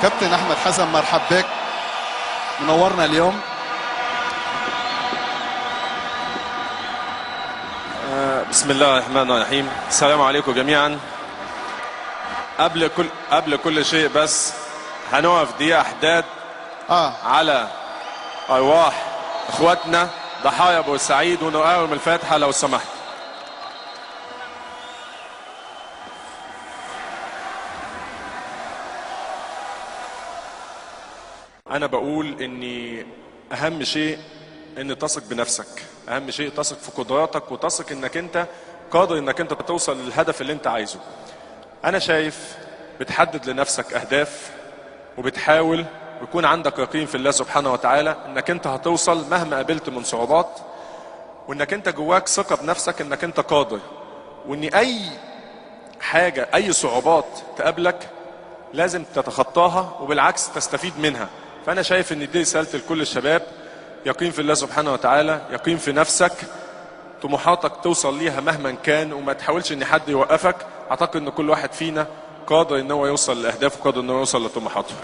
كابتن احمد حسن، مرحب بك، منورنا اليوم. بسم الله الرحمن الرحيم. السلام عليكم جميعا. قبل كل شيء بس هنقف دقيقة حداد على أرواح إخواتنا ضحايا بورسعيد ونقاوم الفاتحة لو سمحت. أنا بقول إن أهم شيء إن تثق بنفسك، أهم شيء تثق في قدراتك وتثق إنك أنت قادر إنك أنت توصل للهدف اللي أنت عايزه. أنا شايف بتحدد لنفسك أهداف وبتحاول ويكون عندك يقين في الله سبحانه وتعالى إنك أنت هتوصل مهما قابلت من صعوبات، وإنك أنت جواك ثقة بنفسك إنك أنت قادر، وإن أي حاجة أي صعوبات تقابلك لازم تتخطاها وبالعكس تستفيد منها. فأنا شايف إن دي رسالة لكل الشباب، يقين في الله سبحانه وتعالى، يقين في نفسك، طموحاتك توصل ليها مهما كان وما تحاولش إن حد يوقفك. أعتقد إن كل واحد فينا قادر إن هو يوصل لأهدافه، قادر إن هو يوصل لطموحاته.